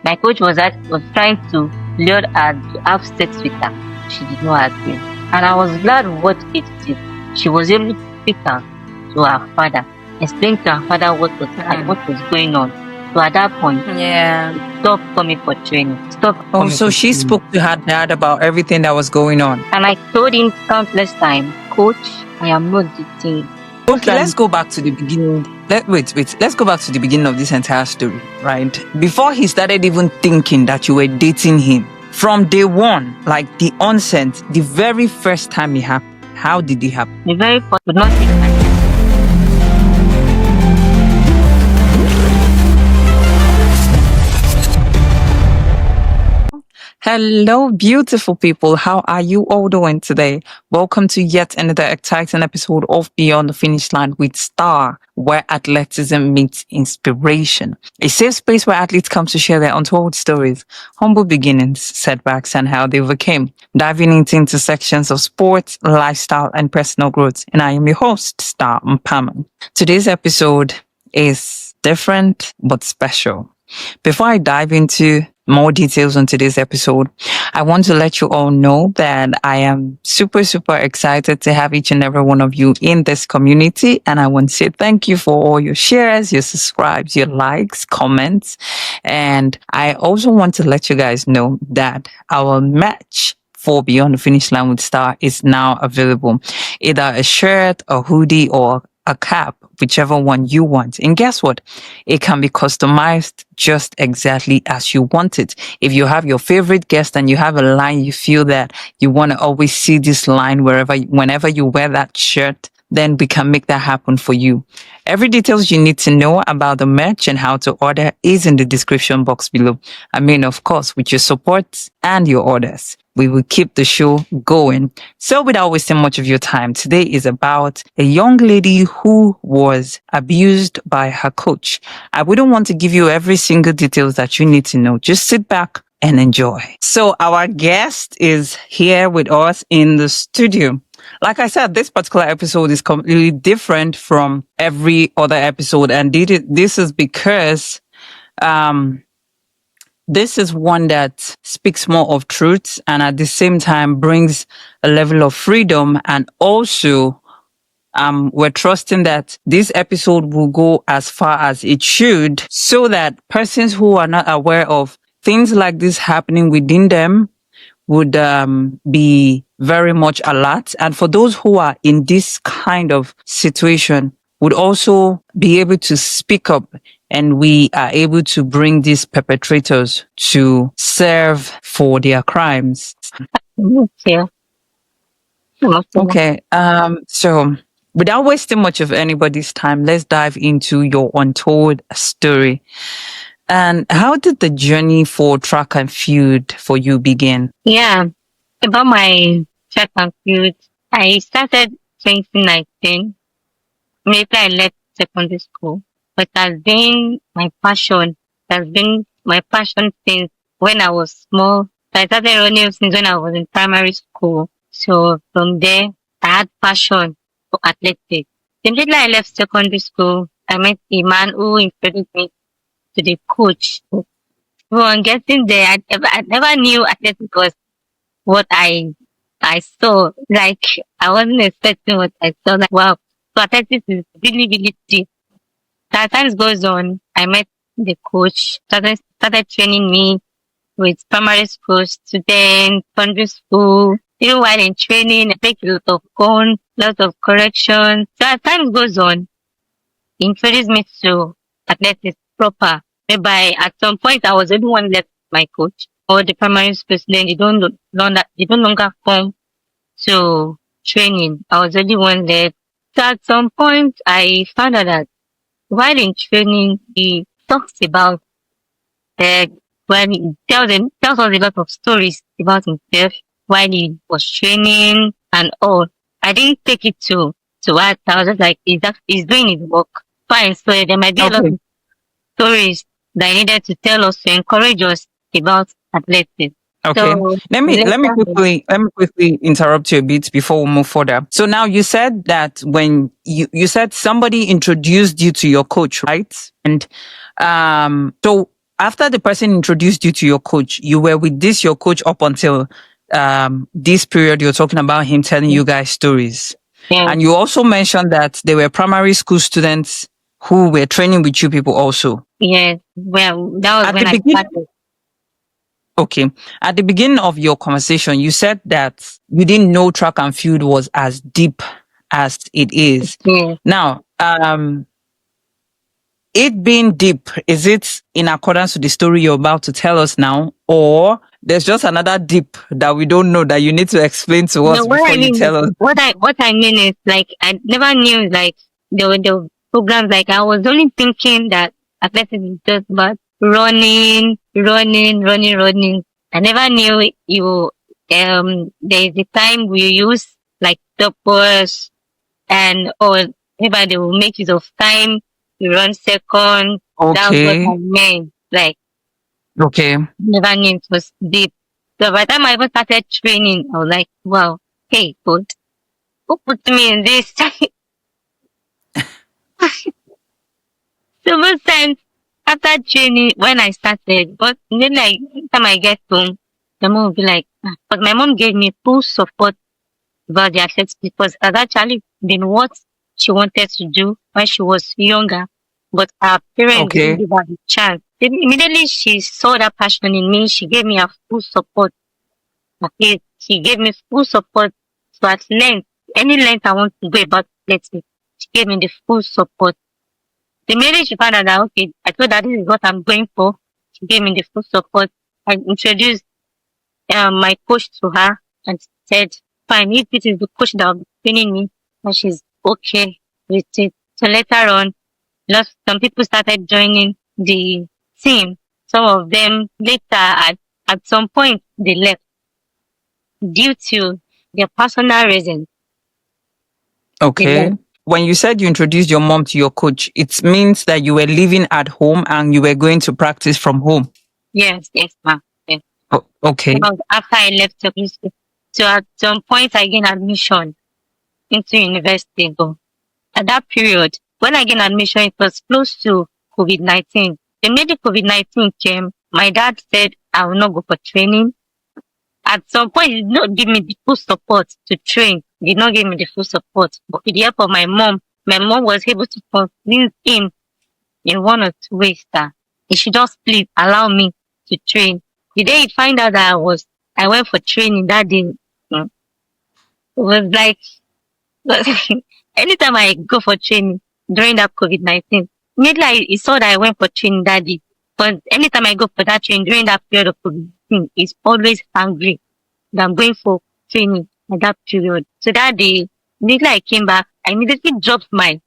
My coach was trying to lure her to have sex with her. She did not agree. And I was glad what it did. She was able to speak her to her father, explain to her father what was going on. So at that point, stop coming for training. So she spoke to her dad about everything that was going on. And I told him countless times, Coach, I am not the thing. Okay, let's go back to the beginning. Let's go back to the beginning of this entire story, right? Before he started even thinking that you were dating him, from day one, like the onset, the very first time it happened, how did it happen? The very first would not take my time. Hello, beautiful people. How are you all doing today? Welcome to yet another exciting episode of Beyond the Finish Line with Star, where athleticism meets inspiration. A safe space where athletes come to share their untold stories, humble beginnings, setbacks, and how they overcame, diving into intersections of sports, lifestyle, and personal growth. And I am your host, Star Mpama. Today's episode is different but special. Before I dive into more details on today's episode, I want to let you all know that I am super excited to have each and every one of you in this community. And I want to say thank you for all your shares, your subscribes, your likes, comments. And I also want to let you guys know that our merch for Beyond the Finish Line with Star is now available. Either a shirt, a hoodie, or a cap, whichever one you want. And guess what? It can be customized just exactly as you want it. If you have your favorite guest and you have a line you feel that you want to always see this line whenever you wear that shirt, then we can make that happen for you. Every details you need to know about the merch and how to order is in the description box below. I mean, of course, with your support and your orders, we will keep the show going. So without wasting much of your time, today is about a young lady who was abused by her coach. I wouldn't want to give you every single details that you need to know. Just sit back and enjoy. So our guest is here with us in the studio. Like I said, this particular episode is completely different from every other episode. And this is because this is one that speaks more of truth and at the same time brings a level of freedom. And also, we're trusting that this episode will go as far as it should so that persons who are not aware of things like this happening within them would be very much alert. And for those who are in this kind of situation, would also be able to speak up, and we are able to bring these perpetrators to serve for their crimes. Okay. So without wasting much of anybody's time, let's dive into your untold story. And how did the journey for track and field for you begin? Yeah, about my track and field, I started 2019. Maybe I left secondary school, but it has been my passion. It has been my passion since when I was small. I started running since when I was in primary school. So from there, I had passion for athletics. Immediately I left secondary school, I met a man who introduced me to the coach. So on getting there, I never knew athletics was what I saw. Like, I wasn't expecting what I saw. Like, wow, so athletics is really deep. So as time goes on, I met the coach, started training me with primary school students, secondary school. Even while in training, I take a lot of lot of corrections. So as time goes on, he introduced me to athletics proper, whereby at some point I was the only one left my coach or the primary school student. They don't longer come to training. I was the only one left. So at some point I found out that while in training, he talks about when he tells us a lot of stories about himself while he was training and all. I didn't take it to what I was just like, he's doing his work. Fine. So there might be a lot of stories that I needed to tell us to encourage us about athletics. Okay. So, let me quickly interrupt you a bit before we move further. So now you said that when you said somebody introduced you to your coach, right? And so after the person introduced you to your coach, you were with your coach up until this period you're talking about him telling you guys stories. Yeah. And you also mentioned that there were primary school students who were training with you people also. Yes. Well, that was At when the I beginning, started. okay. At the beginning of your conversation, you said that you didn't know track and field was as deep as it is. Yeah. Now, it being deep, is it in accordance with the story you're about to tell us now, or there's just another deep that we don't know that you need to explain to us No, what before I you mean is, tell us? what I mean is, like, I never knew, like, the programs. Like, I was only thinking that athletics is just about running, running, running, running. I never knew you. There is a time we use like stoppers and or maybe they will make use of time. You run second. That was what Okay. I meant. Like, Okay. never knew it was deep. So by the time I even started training, I was like, wow, hey, good. Who put me in this? So most times after training, when I started, but then like time I get home, the mom will be like, "Ah," but my mom gave me full support about the athletics because it had actually been what she wanted to do when she was younger. But her parents didn't Okay. give her the chance. Then immediately she saw that passion in me, she gave me her full support. Okay, she gave me full support. So at length, any length I want to go about athletics, she gave me the full support. The minute she found out that, okay, I told her this is what I'm going for, she gave me the full support. I introduced my coach to her and said, fine, if this is the coach that will be training me, and she's okay with it. So later on, some people started joining the team. Some of them later, at some point, they left due to their personal reasons. They Okay. left. When you said you introduced your mom to your coach, it means that you were living at home and you were going to practice from home. Yes, yes, ma'am. Yes. Okay. That was after I left secondary school. So at some point, I gained admission into university. But at that period, when I gained admission, it was close to COVID-19. The minute COVID-19 came, my dad said I will not go for training. At some point, he did not give me the full support to train. He did not give me the full support. But with the help of my mom was able to convince him in one or two ways that he should just please allow me to train. The day he find out that I went for training that day, it was like, anytime I go for training during that COVID-19, immediately he saw that I went for training that day. But anytime I go for that training during that period of COVID-19, he's always angry that I'm going for training at that period. So that day, immediately I came back, I immediately dropped my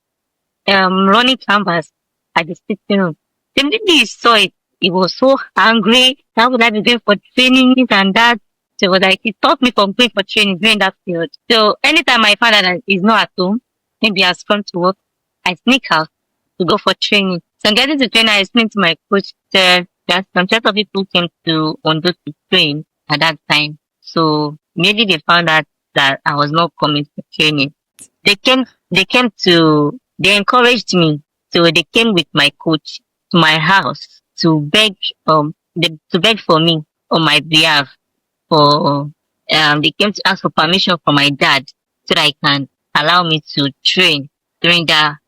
running canvas at the sitting room. The minute he saw it, he was so angry. How would I be going for training this and that? So it was like he stopped me from going for training during that period. So anytime I find out that he's not at home, maybe he has come to work, I sneak out to go for training. So getting to training, I explained to my coach that some set of people came to Ondo to train at that time. So maybe they found out that I was not coming for training. They encouraged me. So they came with my coach to my house to beg, to beg for me on my behalf. For they came to ask for permission from my dad so that I can allow me to train during that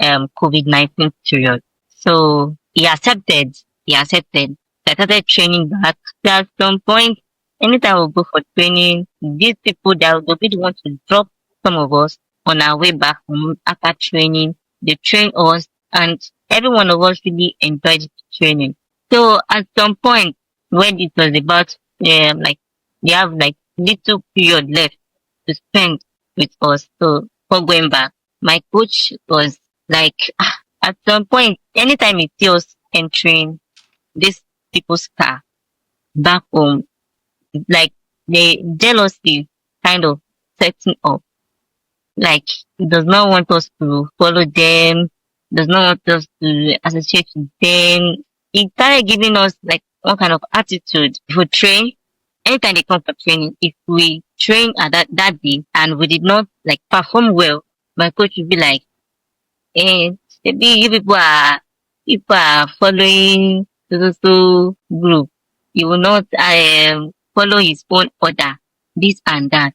COVID-19 period. So he accepted. He accepted. So I started training back. So at some point, anytime we go for training, these people that will be the ones to drop some of us on our way back home after training. They train us, and every one of us really enjoyed the training. So at some point, when it was about like they have like little period left to spend with us, so for going back, my coach was like, at some point, anytime he sees us entering this people's car back home, like the jealousy kind of setting up. Like he does not want us to follow them, does not want us to associate with them. He started giving us like one kind of attitude. If we train, anytime they come for training, if we train at that day and we did not like perform well, my coach would be like, maybe you people are following so group. You will not follow his own order, this and that.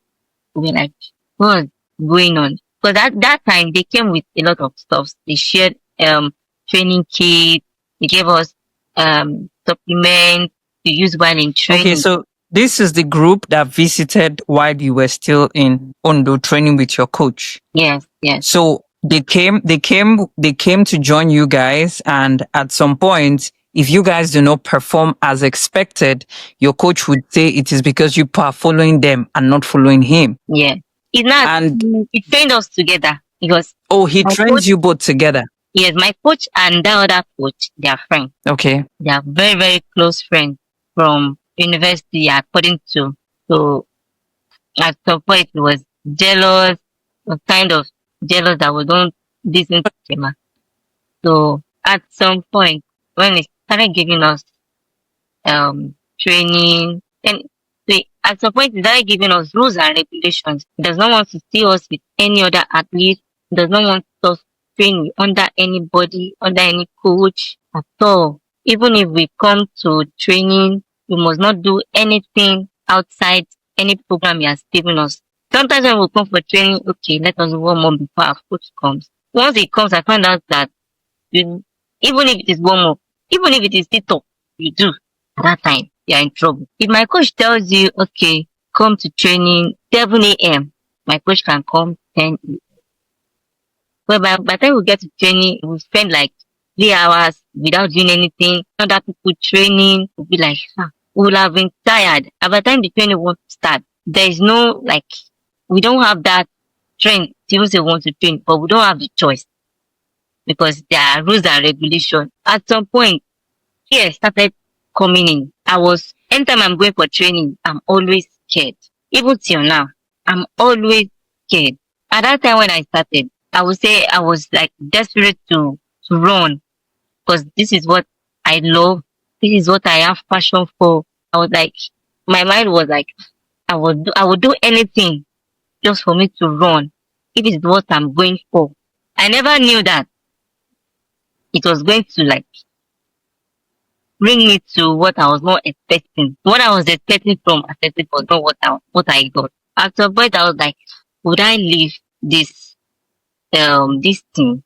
We were like, what's going on? Because at that time they came with a lot of stuff. They shared training kits, they gave us supplements to use while in Okay, training. so this is the group that visited while you were still in Ondo training with your coach. Yes, yes. So they came to join you guys, and at some point, if you guys do not perform as expected, your coach would say it is because you are following them and not following him. Yeah. It's not, And he trained us together because he my trains coach, you both together. yes, my coach and that other coach, they are friends. Okay. They are very, very close friends from university, according to. So at some point, he was jealous, was kind of jealous that we don't listen to him. So at some point, when he started giving us training, and at some point, he started giving us rules and regulations. He does not want to see us with any other athlete. He does not want us training under anybody, under any coach at all. Even if we come to training, we must not do anything outside any program he has given us. Sometimes when we come for training, okay, let us warm up before our coach comes. Once he comes, I find out that even if it is warm up, even if it is sit up, you do at that time, you are in trouble. If my coach tells you, okay, come to training 7 a.m., my coach can come 10 a.m. But by the time we get to training, we spend like 3 hours without doing anything. Other people training will be like, we will have been tired. And by the time the training wants to start, there is no, like, we don't have that strength to even say we want to train, but we don't have the choice because there are rules and regulations. At some point, fear started coming in. Anytime I'm going for training, I'm always scared. Even till now, I'm always scared. At that time when I started, I would say I was like desperate to run because this is what I love. This is what I have passion for. I was like, my mind was like, I would do anything just for me to run if it's what I'm going for. I never knew that it was going to like bring me to what I was not expecting. What I was expecting from athletics was not what I got. At some point, I was like, would I leave this thing?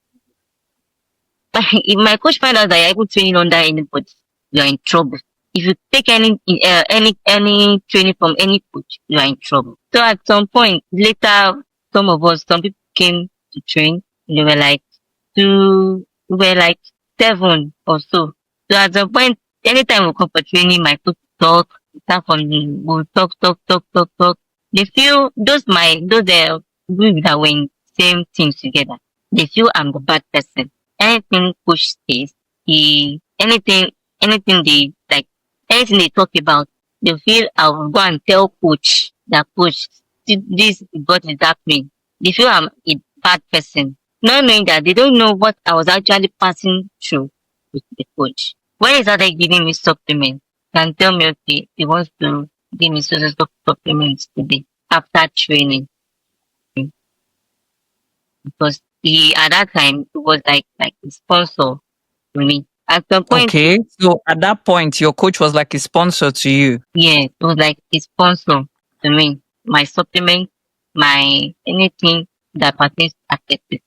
If my coach find out that you're able to training under anybody, you're in trouble. If you take any training from any coach, you're in trouble. So at some point later, some people came to train. They were like we were like 7 or so. So at some point, anytime we come for training, my coach talk, we'll talk. They feel those group that were in same teams together. They feel I'm the bad person. Anything coach says, anything they like, anything they talk about, they feel I will go and tell coach that coach this is what is happening. They feel I'm a bad person. Not knowing that they don't know what I was actually passing through with the coach. When he started giving me supplements, can tell me okay, he wants to give me supplements today after training. Because at that time it was like a sponsor to me. At some point, okay, so at that point, your coach was like a sponsor to you. Yeah, it was like a sponsor to me. My supplement, my anything that pertains to athletics,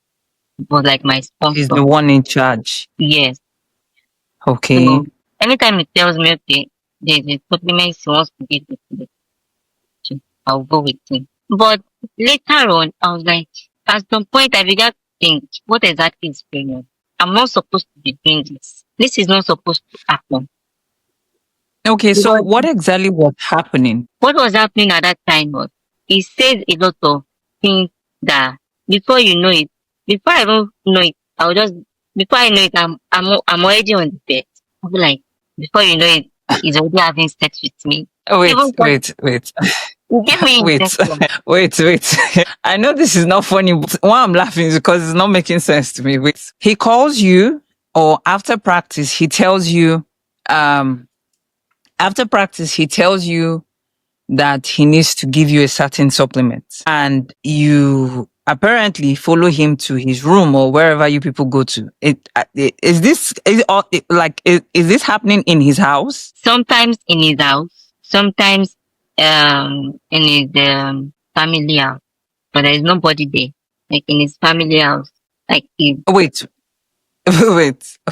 it was like my sponsor. He's the one in charge. Yes. Okay. So anytime he tells me, okay, there's a supplement he wants to give me today, I'll go with him. But later on, I was like, at some point, I began to think, what exactly is going on? I'm not supposed to be doing this. This is not supposed to happen. Okay, so what exactly was happening? What was happening at that time was he says a lot of things that before you know it, before I don't know it, before I know it, I'm already on the bed. I'll be like, before you know it, he's already having sex with me. Wait. Give me Wait. I know this is not funny, but why I'm laughing is because it's not making sense to me. Wait. He calls you, or after practice, he tells you, that he needs to give you a certain supplement, and you apparently follow him to his room or wherever you people go to. Is this happening in his house? Sometimes in his house, sometimes in his family house, but there is nobody there. Like in his family house, like he, Wait,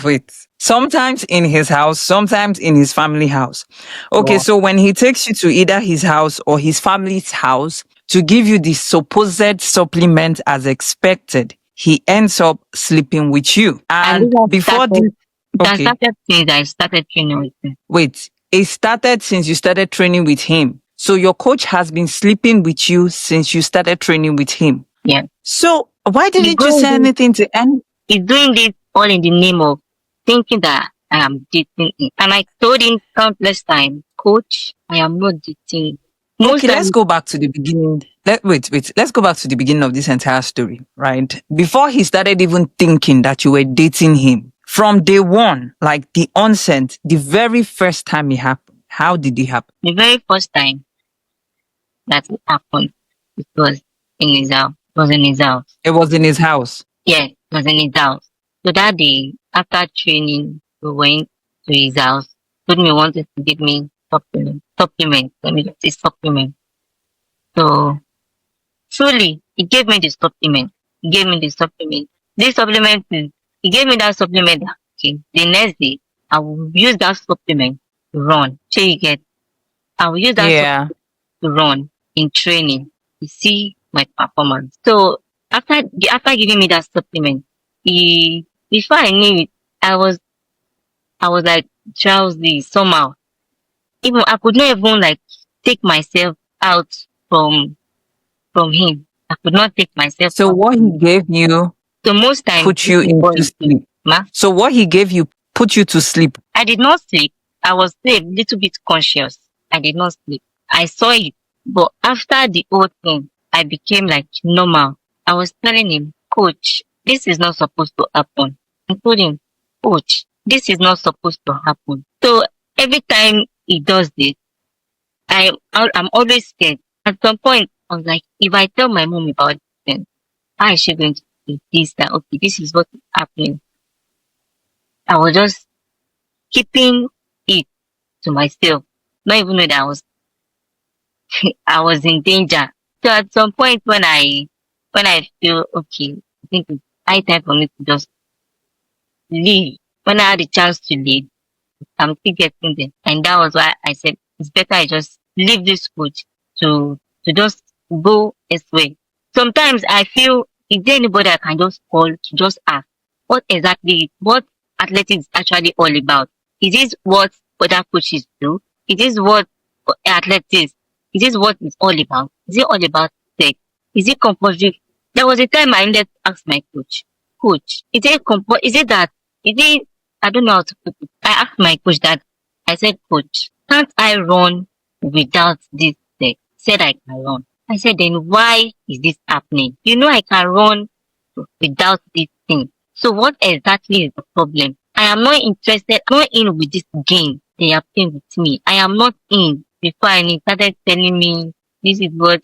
wait. Sometimes in his house, sometimes in his family house. Okay, yeah. so when he takes you to either his house or his family's house to give you the supposed supplement as expected, he ends up sleeping with you. And And before this, that okay, started since I started training with him. wait, it started since you started training with him. So your coach has been sleeping with you since you started training with him. Yeah. So why He's didn't you say anything to any? he's doing this all in the name of thinking that I am dating him. And I told him countless times, Coach, I am not dating. Most Okay, let's times, go back to the beginning. Wait. Let's go back to the beginning of this entire story, right? Before he started even thinking that you were dating him, from day one, like the onset, the very first time it happened, how did it happen? the very first time that it happened, it was in his house. It was in his house. It was in his house. Yeah, it was in his house. So that day, after training, we went to his house. Told me he wanted to give me supplement. Let me just say supplement. So truly, he gave me the supplement. He gave me the supplement. This supplement is, he gave me that supplement. Okay, the next day, I will use that supplement to run. So you get, I will use that Yeah. supplement to run in training to see my performance. So after giving me that supplement, he before I knew it, I was like drowsy somehow. Even I could not even like take myself out from from him. I could not take myself So out. what he gave you So most times put you into sleep. ma, So what he gave you put you to sleep. I did not sleep. I was still a little bit conscious. I did not sleep. I saw it, but after the whole thing, I became like normal. I was telling him, Coach, this is not supposed to happen. I told him, Coach, this is not supposed to happen. So every time he does this, I'm always scared. At some point, I was like, if I tell my mom about it, then how is she going to do this? That okay, this is what is happening. I was just keeping it to myself, not even know that I was in danger. So at some point when I feel okay, I think it's high time for me to just leave. When I had the chance to leave, I'm still getting there. And that was why I said it's better I just leave this coach to just go his way. Sometimes I feel, is there anybody I can just call to just ask what athletics is actually all about? Is this what other coaches do? Is this what athletics? Is this what it's all about? Is it all about sex? Is it compulsory? There was a time I ended to ask my coach, is it that, is it, I don't know how to put it. I asked my coach that, I said, Coach, can't I run without this sex? He said I can run. I said, then why is this happening? You know I can run without this thing. So what exactly is the problem? I am not interested, I'm not in with this game they are playing with me. I am not in. Before and he started telling me this is what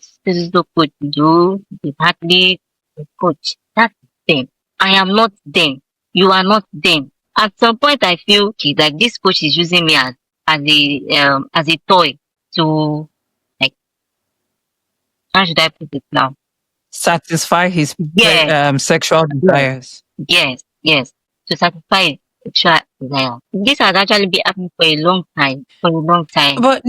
coach do, the athlete, the coach. That's them. I am not them. You are not them. At some point I feel okay, like this coach is using me as a toy to, like, how should I put it now? Satisfy his Yes, sexual desires. yes. To satisfy sexual desire. This has actually been happening for a long time. For a long time. But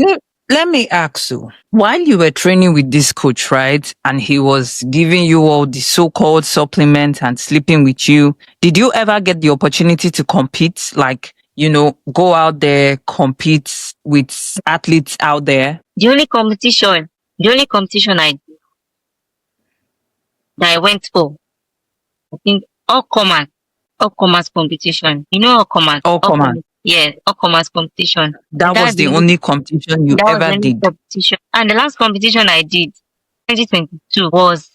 let me ask you, while you were training with this coach, right, and he was giving you all the so-called supplements and sleeping with you, did you ever get the opportunity to compete? Like, go out there, compete with athletes out there? The only competition that I went for, I think all commerce competition. You know all commerce? All command. Yes, all commerce competition. That was the only competition you that was ever the only did. competition. And the last competition I did, 2022, was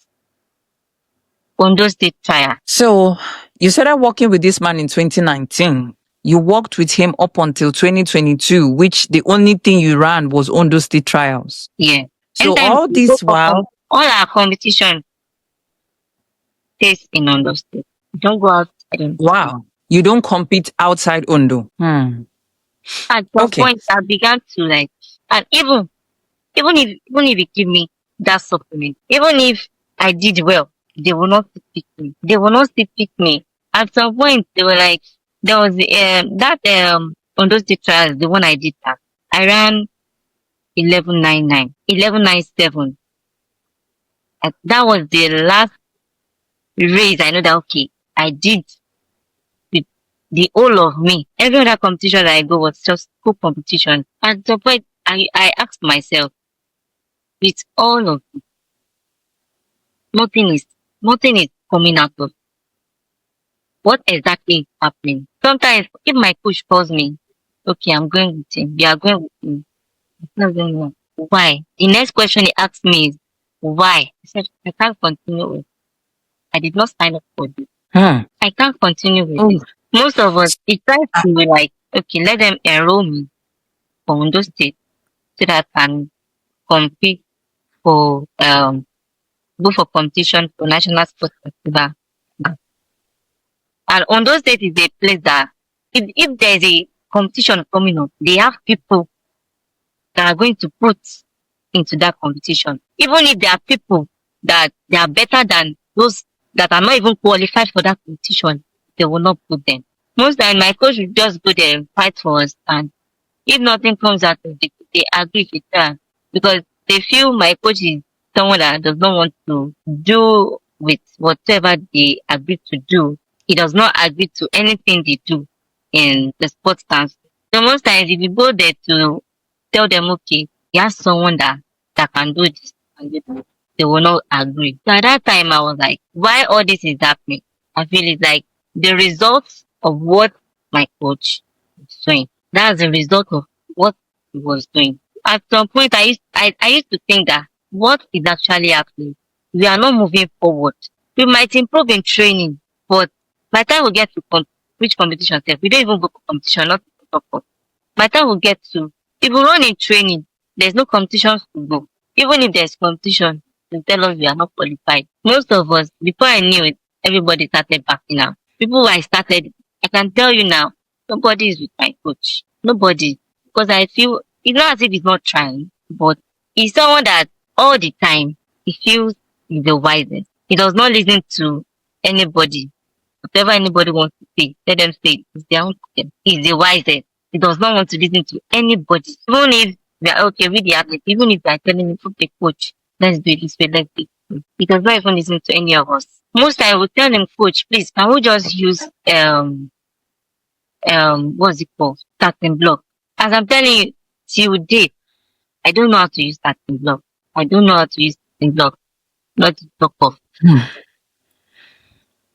Ondo State Trial. So you started working with this man in 2019. You worked with him up until 2022, which the only thing you ran was Ondo State Trials. Yeah. So Anytime all we go this for while, all our competition, stays in Ondo State. I don't go outside Ondo State. Wow. You don't compete outside Ondo. At some Okay. point, I began to like, and even if you give me that supplement, even if I did well, they will not still pick me. They will not still pick me. At some point, they were like, there was that on those day trials, the one I did that. I ran 11:99, 11:97. And that was the last race. I know that okay, I did the whole of me. Every other competition that I go was just school competition. At some point, I asked myself, with all of it, nothing is coming out of what exactly is happening. Sometimes if my coach calls me, okay, I'm going with him, you are going with him. It's not going well. Why? The next question he asked me is why? I said, I can't continue with I did not sign up for this. I can't continue with this. Most of us it tries to be like, okay, let them enroll me for Ondo State so that I can compete for go for competition for national sports festival. And Ondo State is a place that if there's a competition coming up, they have people that are going to put into that competition. Even if there are people that they are better than those that are not even qualified for that competition, they will not put them. Most time my coach will just go there and fight for us, and if nothing comes out of it, they agree with that because they feel my coach is someone that does not want to do with whatever they agree to do. He does not agree to anything they do in the sports council. So most times if you go there to tell them, okay, you have someone that can do this, they will not agree. So at that time I was like, why all this is happening? I feel it's like the results of what my coach was doing. That's the result of what he was doing. At some point I used to think that what is actually happening? We are not moving forward. We might improve in training, but by the time we get to which competition step, we don't even go for competition, not to talk about. By the time we get to, if we run in training, there's no competitions to go. Even if there's competition, they tell us we are not qualified. Most of us, before I knew it, everybody started backing out. People who I started, I can tell you now, nobody is with my coach. Nobody. Because I feel, it's not as if he's not trying, but he's someone that all the time, he feels he's the wisest. He does not listen to anybody. Whatever anybody wants to say, let them say it's their own problem. He's the wisest. He does not want to listen to anybody. Even if we are okay with the athlete, even if they are telling him, okay, coach, let's do it this way, let's do it. He does not even listen to any of us. Most I will tell him, coach, please, can we just use what's it called? Starting block. As I'm telling you, till date, I don't know how to use starting block. I don't know how to use starting block. Not to talk of.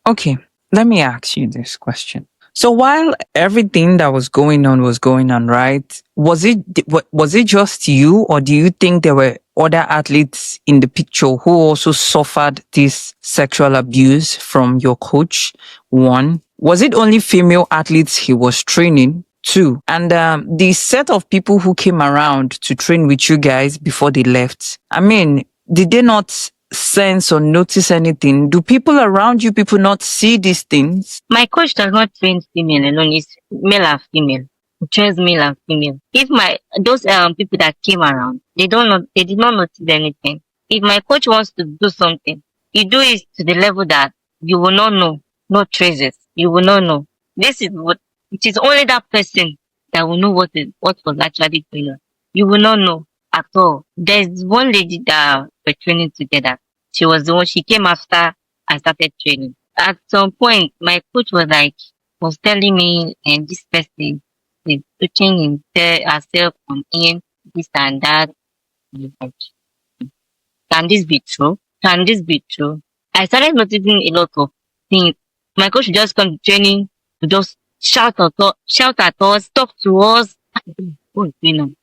Okay, let me ask you this question. So while everything that was going on, right? Was it just you, or do you think there were other athletes in the picture who also suffered this sexual abuse from your coach? One, was it only female athletes he was training? Two, and the set of people who came around to train with you guys before they left, I mean, did they not sense or notice anything? Do people around you not see these things? My coach does not train female alone, it's male and female. He trains male and female. If those people that came around, they did not notice anything. If my coach wants to do something, he do it to the level that you will not know, no traces. You will not know. It is only that person that will know what was actually going on. You will not know at all. There's one lady that we're training together. She was the one, she came after I started training. At some point, my coach was telling me, and this person is pushing herself on in, this and that. Can this be true? Can this be true? I started noticing a lot of things. My coach would just come to training to just shout at us, talk to us. What is going on?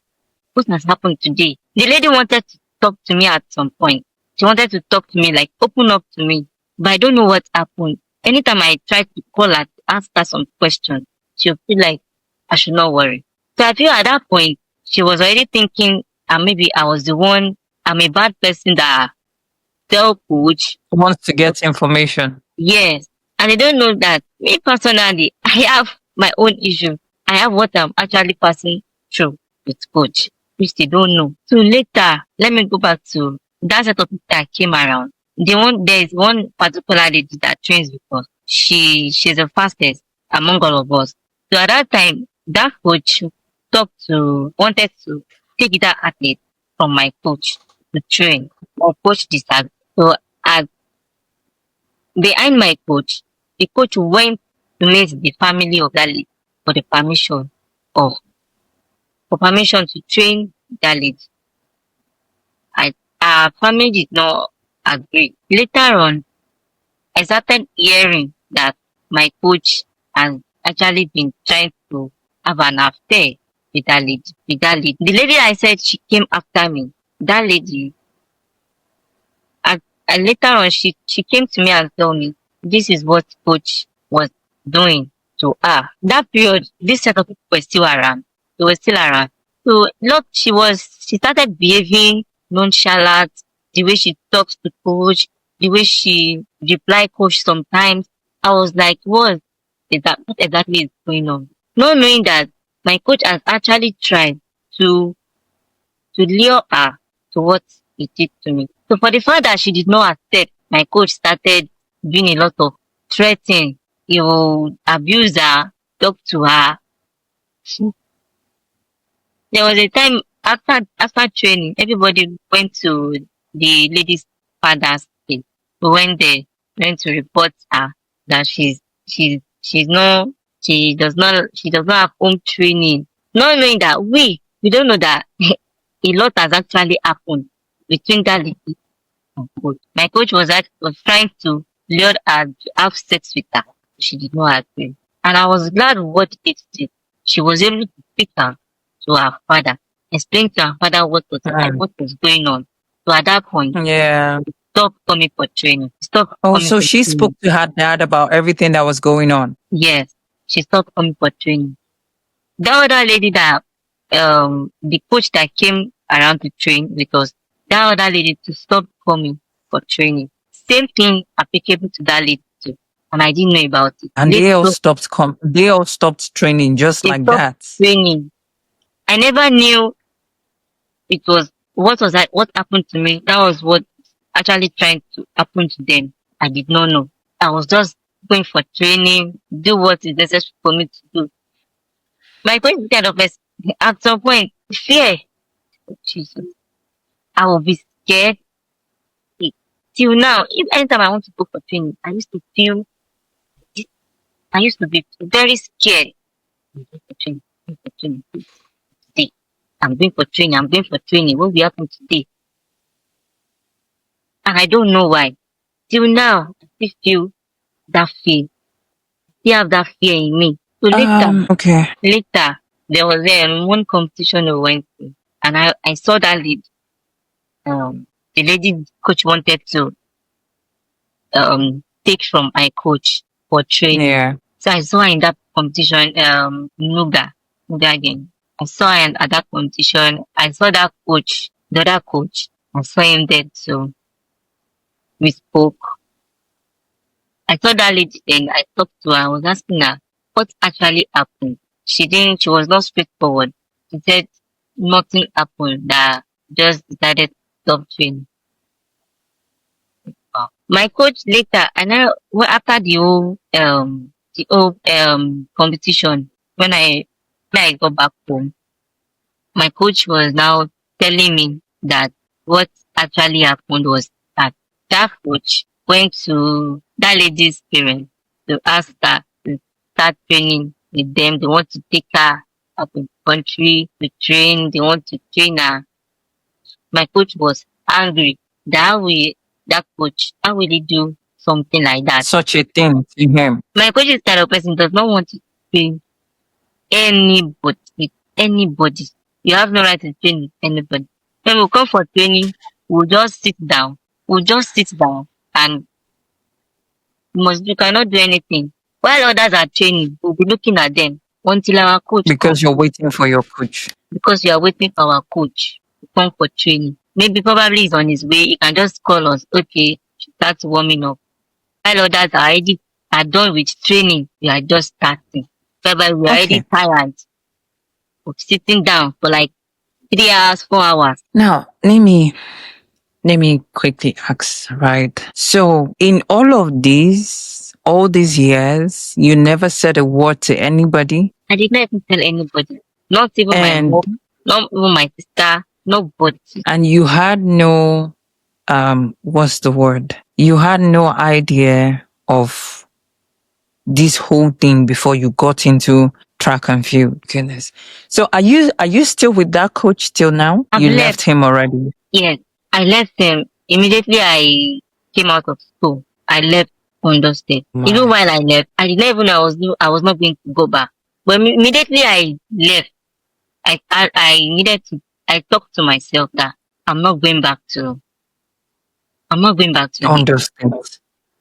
What has happened today? The lady wanted to talk to me at some point. She wanted to talk to me, like open up to me. But I don't know what happened. Anytime I try to call her, ask her some questions, she'll feel like I should not worry. So I feel at that point, she was already thinking, maybe I was the one, I'm a bad person that tell coach. Wants to get information. Yes. And they don't know that me personally, I have my own issue. I have what I'm actually passing through with coach, which they don't know. So later, let me go back to that set of people that came around. There is one particular lady that trains with us. She's the fastest among all of us. So at that time, that coach wanted to take that athlete from my coach to train or coach disagreed. So as behind my coach, the coach went to meet the family of that lady for the of for permission to train that lady. I Our family did not agree. Later on, I started hearing that my coach has actually been trying to have an affair with that lady. The lady I said she came after me, that lady, and, later on she came to me and told me this is what coach was doing to her. That period, this set of people were still around. They were still around. So look, she started behaving nonchalant, the way she talks to coach, the way she reply coach sometimes. I was like, what exactly is going on? Not knowing that my coach has actually tried to lure her to what he did to me. So for the fact that she did not accept, my coach started doing a lot of threatening. He will abuse her, talk to her. There was a time after training, everybody went to the lady's father's place. We went there, went to report her that she's not she does not have home training. Not knowing that we don't know that a lot has actually happened between that lady and coach. My coach was trying to lure her to have sex with her. She did not agree. And I was glad with what it did. She was able to speak her to her father, explain to her father what was going on. So at that point, Yeah. stop coming for training. Stop Oh, coming so for she spoke training. to her dad about everything that was going on. Yes, she stopped coming for training. The other lady that the coach that came around to train with us, that other lady to stop coming for training. Same thing applicable to that lady too. And I didn't know about it. And they all stopped training just They like stopped that. training. I never knew it was what happened to me. That was what actually trying to happen to them. I did not know. I was just going for training, do what is necessary for me to do. My point is kind of at some point, fear. Jesus. I will be scared. Till now, if anytime I want to go for training, I used to be very scared. I'm going for training, going for training today. I'm going for training, I'm going for training. What will happen today? And I don't know why. Till now, I still feel that fear. Still have that fear in me. So Okay. later, there was one competition we went to, and I saw that lead. The lady coach wanted to take from my coach for training. Yeah. So I saw her in that competition, Nuga again. I saw her at that competition. I saw that coach, the other coach. I saw him there too. We spoke. I saw that lady then. I talked to her. I was asking her what actually happened. She was not straightforward. She said nothing happened, that just decided to stop training. My coach later, and after the whole competition, when I got back home, my coach was now telling me that what actually happened was that coach went to that lady's parents to ask her to start training with them. They want to take her up in the country to train. They want to train her. My coach was angry that coach, how will he do something like that? Such a thing to him. My coach is kind of person does not want to train anybody with anybody. You have no right to train with anybody. When we come for training, we'll just sit down. And you cannot do anything. While others are training, we'll be looking at them until our coach Because comes. you're waiting for your coach. Because you are waiting for our coach to come for training. Maybe probably he's on his way. He can just call us, okay, start warming up. while others are done with training, we are just starting. Whereby we are already Okay. tired of sitting down for like 3 hours, 4 hours. Now, let me quickly ask, right? So, in all these years, you never said a word to anybody, I did not even tell anybody, not even my and mom, not even my sister, nobody. you had no what's the word? You had no idea of this whole thing before you got into track and field. Goodness. So, are you still with that coach till now? I've You left. left him already. Yes, I left them immediately. I came out of school. I left Ondo State. Even My. while I left, I did not even know I was not going to go back. But immediately I left, I needed to. I talked to myself that I'm not going back to. I'm not going back to him. Understand.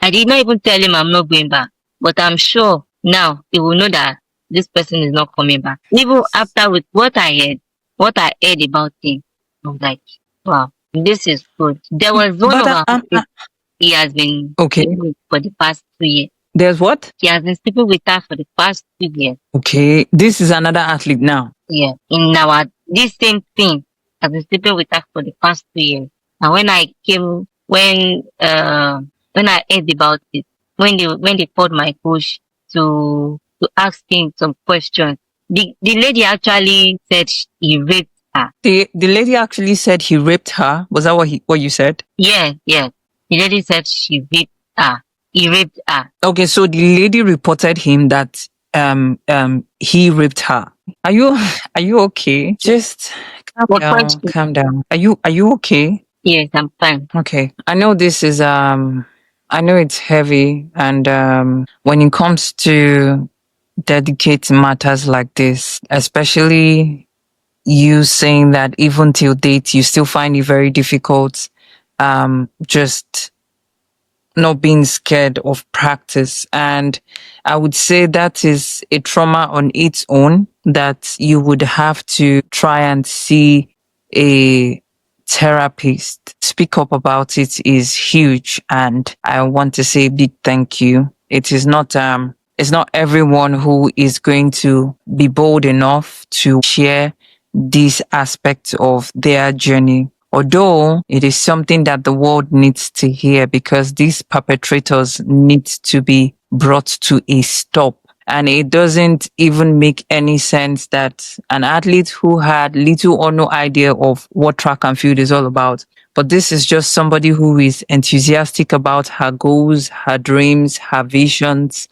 I did not even tell him I'm not going back. But I'm sure now he will know that this person is not coming back. Even after with what I heard about him, I was like, wow, this is good. There was one But of our he has been okay. sleeping with for the past 2 years. There's what? He has been sleeping with her for the past 2 years. Okay. This is another athlete now. Yeah. In our this same thing has been sleeping with her for the past 2 years. And when I heard about it, when they called my coach to ask him some questions, the lady actually said he raped her. The lady actually said he raped her. Was that what you said? Yeah, yeah. The lady said she raped her. He raped her. Okay, so the lady reported him that he raped her. Are you okay? Just What question? calm down. Are you okay? Yes, I'm fine. Okay. I know this is I know it's heavy, and when it comes to dedicate matters like this, especially you saying that even till date you still find it very difficult, just not being scared of practice. And I would say that is a trauma on its own that you would have to try and see a therapist. Speak up about it is huge. And I want to say a big thank you. It's not everyone who is going to be bold enough to share this aspect of their journey. Although it is something that the world needs to hear, because these perpetrators need to be brought to a stop. And it doesn't even make any sense that an athlete who had little or no idea of what track and field is all about, but this is just somebody who is enthusiastic about her goals, her dreams, her visions,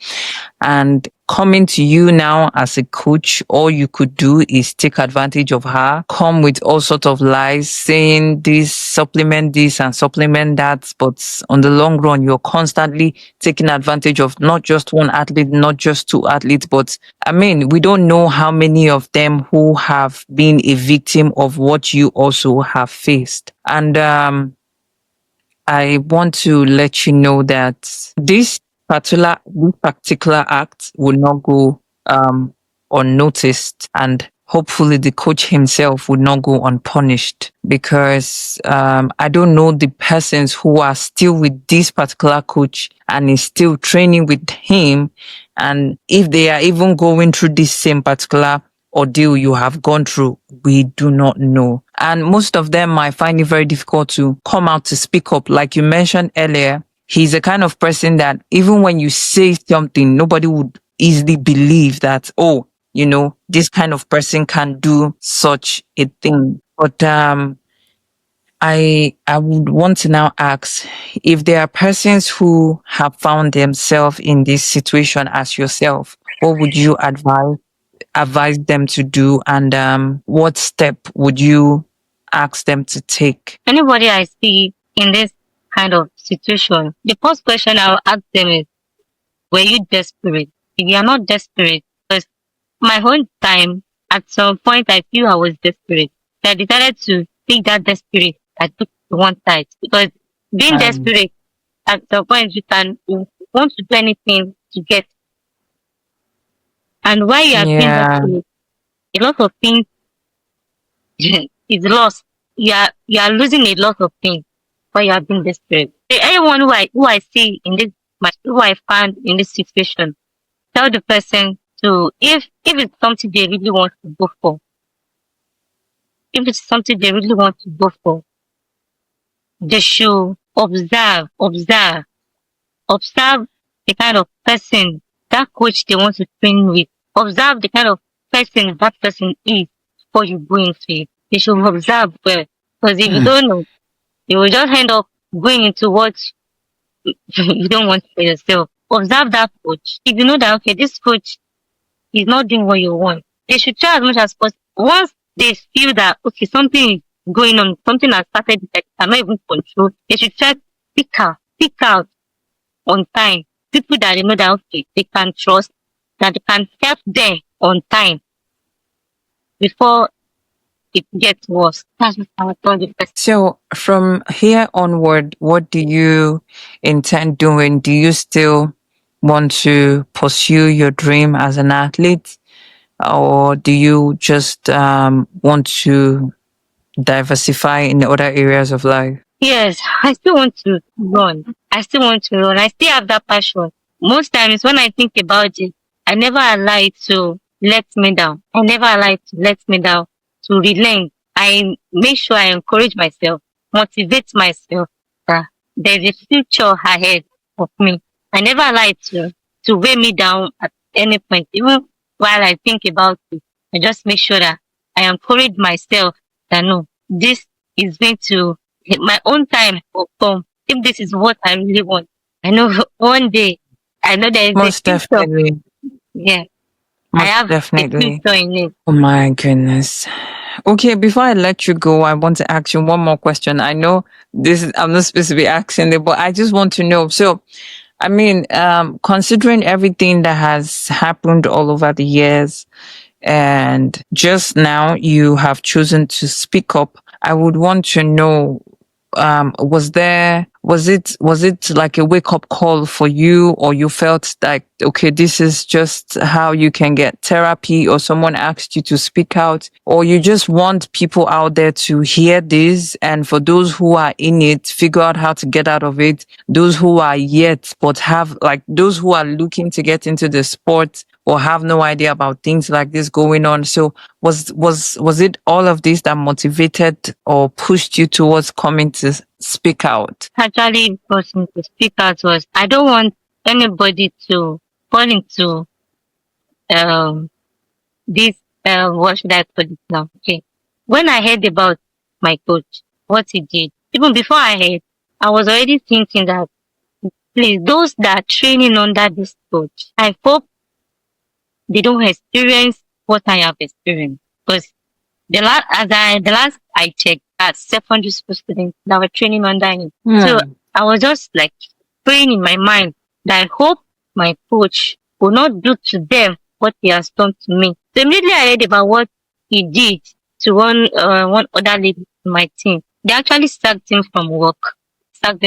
and coming to you now as a coach, all you could do is take advantage of her, come with all sorts of lies, saying this and supplement that. But on the long run, you're constantly taking advantage of not just one athlete, not just two athletes, but I mean, we don't know how many of them who have been a victim of what you also have faced. And I want to let you know that this particular act will not go unnoticed, and hopefully the coach himself would not go unpunished, because I don't know the persons who are still with this particular coach and is still training with him, and if they are even going through this same particular ordeal you have gone through, we do not know. And most of them might find it very difficult to come out to speak up. Like you mentioned earlier, he's the kind of person that even when you say something, nobody would easily believe that, oh, you know, this kind of person can do such a thing. But I would want to now ask if there are persons who have found themselves in this situation as yourself, what would you advise them to do, and what step would you ask them to take? Anybody I see in this kind of situation, the first question I'll ask them is, were you desperate? If you are not desperate, because my whole time, at some point, I feel I was desperate. So I decided to take that desperate. I took to one side, because being Um, desperate, at some point, you want to do anything to get. And while you are being yeah, desperate, a lot of things is lost. You are losing a lot of things while you are being desperate. So anyone who I see in this who I found in this situation. Tell the person to, if it's something they really want to go for, if it's something they really want to go for, they should observe the kind of person that coach they want to train with. Observe the kind of person that person is before you go into it. You should observe well. Because if you don't know, you will just end up going into what you don't want for yourself. Observe that coach. If you know that, okay, this coach is not doing what you want, they should try as much as possible. Once they feel that, okay, something is going on, something has started that cannot even control, they should try to pick out on time people that they know that, okay, they can trust, that they can help them on time before it gets worse. That's what I told the person. So from here onward, what do you intend doing? Do you still want to pursue your dream as an athlete, or do you just want to diversify in other areas of life? Yes, I still want to run. I still have that passion. Most times when I think about it, I never allow it to let me down. To relent. I make sure I encourage myself, motivate myself that there's a future ahead of me. I never allow it to weigh me down at any point. Even while I think about it, I just make sure that I encourage myself that no, this is going to, my own time will come. If this is what I really want, I know one day, I know there is Most a future. definitely. Yeah, I Most have definitely. a future in it. Oh my goodness. Okay, before I let you go, I want to ask you one more question. I know I'm not supposed to be asking it, but I just want to know. So, I mean, considering everything that has happened all over the years, and just now you have chosen to speak up, I would want to know, was it like a wake up call for you, or you felt like, okay, this is just how you can get therapy, or someone asked you to speak out, or you just want people out there to hear this, and for those who are in it, figure out how to get out of it, those who are yet, but have, like, those who are looking to get into the sport or have no idea about things like this going on. So was it all of this that motivated or pushed you towards coming to speak out? Actually, person to speak out was, I don't want anybody to fall into this what should I put it now? Okay. When I heard about my coach, what he did, even before I heard, I was already thinking that, please, those that are training under this coach, I hope they don't experience what I have experienced. Because the last I checked, as secondary school students that were training under him. So I was just like praying in my mind that I hope my coach will not do to them what he has done to me. So immediately I heard about what he did to one other lady in my team. They actually sacked him from work. So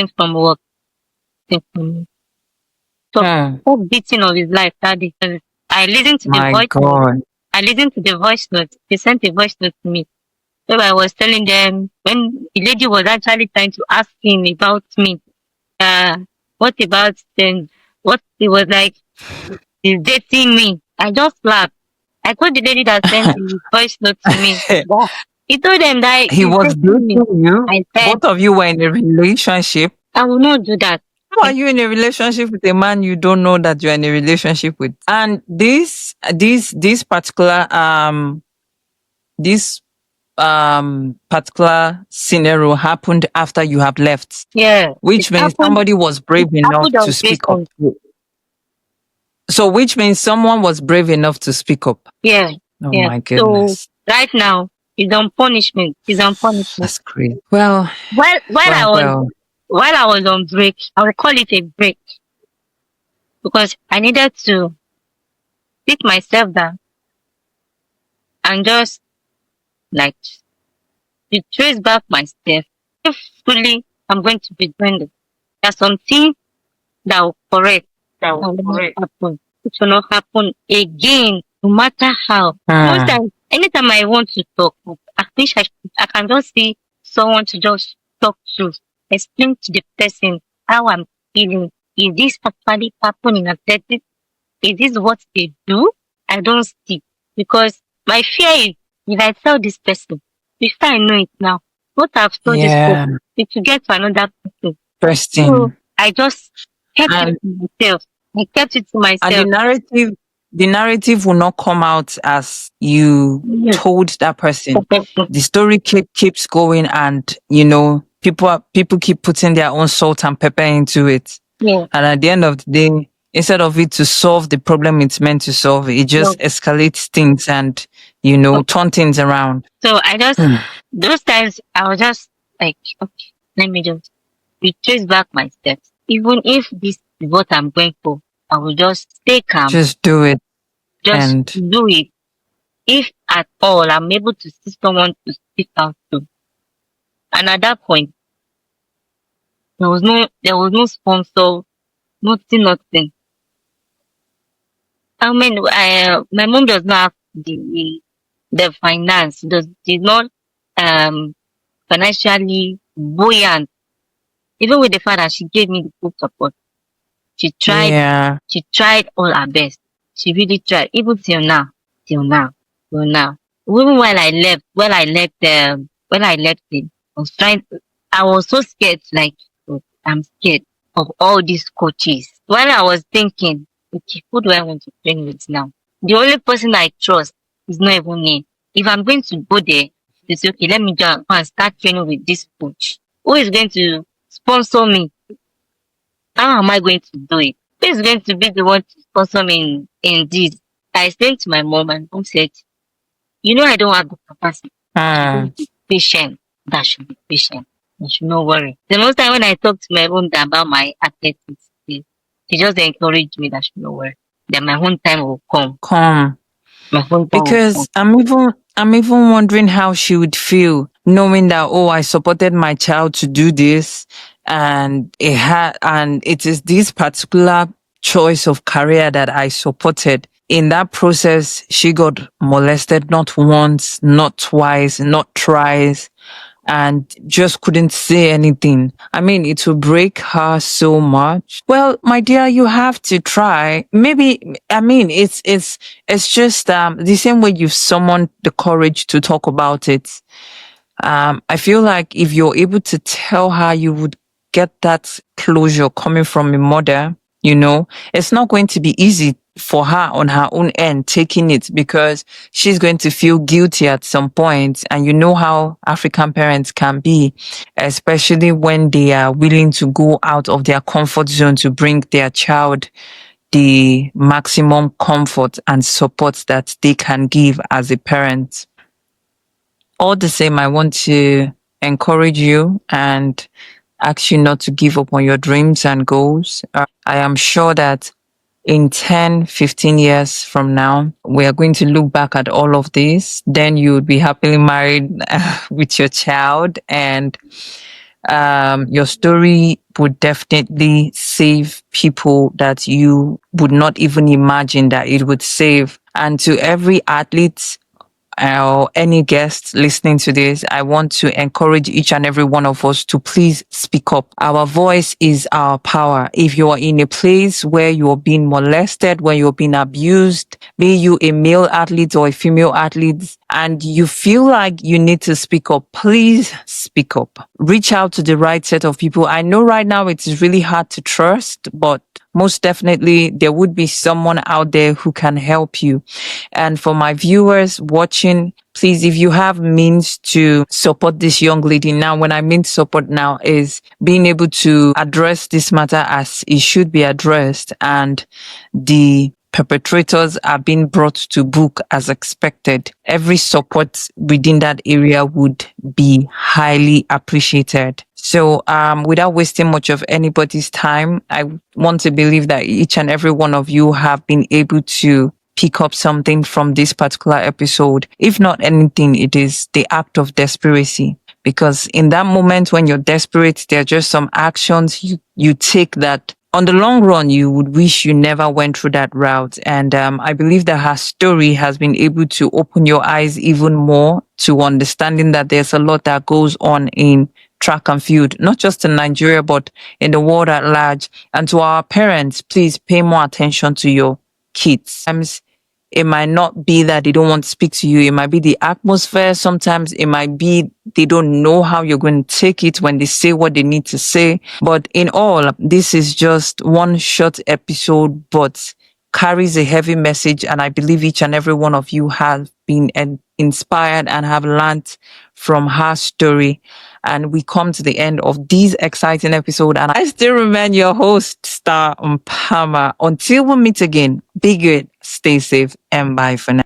whole beating of his life that day. I listened to the voice note. I listened to the voice note. They sent a voice note to me. So I was telling them, when the lady was actually trying to ask him about me, what about them? What he was like, he's dating me. I just laughed. I told the lady that sent the voice note to me. He told them that he was dating you. I said, both of you were in a relationship. I will not do that. How are you in a relationship with a man you don't know that you're in a relationship with? And this particular particular scenario happened after you have left. Yeah. Which means somebody was brave enough to speak up. So which means someone was brave enough to speak up. Yeah. Oh my goodness. So right now he's on punishment. That's great. Well, while I was on break, I would call it a break, because I needed to sit myself down and just like to trace back my steps. If fully I'm going to be doing it, there's something that will correct. That will not happen. It will not happen again, no matter how. Most times, anytime I want to talk, I wish I can just see someone to just talk to, explain to the person how I'm feeling, is this actually happening at 30? Is this what they do? I don't see. Because my fear is if I tell this person, before I know it now, what I've told this Yeah. person, it will get to another person. So Interesting. I just kept it And to myself. I kept it to and myself. the narrative will not come out as you Yes. told that person. The story keeps going, and people keep putting their own salt and pepper into it. Yeah. And at the end of the day, instead of it to solve the problem it's meant to solve, it just No. escalates things and turn things around. So I just those times I was just like, okay, let me just retrace back my steps. Even if this is what I'm going for, I will just stay calm, Just do it. just And do it. If at all I'm able to see someone to speak out to. And at that point, there was no sponsor, nothing. I mean, my mom does not have the finance, she's not um financially buoyant. Even with the fact that she gave me the full support, she tried, yeah, she tried all her best. She really tried, even till now, till now. Even when I left him, I was so scared, like, oh, I'm scared of all these coaches. While I was thinking, okay, who do I want to train with now? The only person I trust is not even me. If I'm going to go there, it's okay, let me go and start training with this coach. Who is going to sponsor me? How am I going to do it? Who is going to be the one to sponsor me in this? I explained to my mom, and mom said, I don't have the capacity. uh, Be patient. That should be patient. You should not worry. The most time when I talk to my mom about my athletics, she just encouraged me that I should not worry. That my own time will come. come. My own time will come. Because I'm even wondering how she would feel knowing that, oh, I supported my child to do this, and it is this particular choice of career that I supported. In that process, she got molested not once, not twice, not thrice, and just couldn't say anything. I mean, it will break her so much. Well, my dear, you have to try. Maybe, I mean, it's just, the same way you've summoned the courage to talk about it. I feel like if you're able to tell her, you would get that closure coming from a mother. It's not going to be easy for her on her own end taking it, because she's going to feel guilty at some point. And you know how African parents can be, especially when they are willing to go out of their comfort zone to bring their child the maximum comfort and support that they can give as a parent. All the same, I want to encourage you and ask you not to give up on your dreams and goals. I am sure that in 10, 15 years from now, we are going to look back at all of this. Then you would be happily married with your child, and your story would definitely save people that you would not even imagine that it would save. And to every athlete or any guest listening to this, I want to encourage each and every one of us to please speak up. Our voice is our power. If you are in a place where you're being molested, where you're being abused, be you a male athlete or a female athlete, and you feel like you need to speak up, please speak up. Reach out to the right set of people. I know right now it is really hard to trust, but most definitely there would be someone out there who can help you. And for my viewers watching, please, if you have means to support this young lady now, when I mean support now is being able to address this matter as it should be addressed, and the perpetrators are being brought to book as expected. Every support within that area would be highly appreciated. So, without wasting much of anybody's time, I want to believe that each and every one of you have been able to pick up something from this particular episode. If not anything, it is the act of desperacy. Because in that moment when you're desperate, there are just some actions you take that on the long run, you would wish you never went through that route. And I believe that her story has been able to open your eyes even more to understanding that there's a lot that goes on in track and field, not just in Nigeria, but in the world at large. And to our parents, please pay more attention to your kids. Sometimes it might not be that they don't want to speak to you. It might be the atmosphere. Sometimes it might be they don't know how you're going to take it when they say what they need to say. But in all, this is just one short episode, but carries a heavy message. And I believe each and every one of you have been inspired and have learned from her story. And we come to the end of this exciting episode. And I still remain your host, Star Mpama. Until we meet again, be good, stay safe, and bye for now.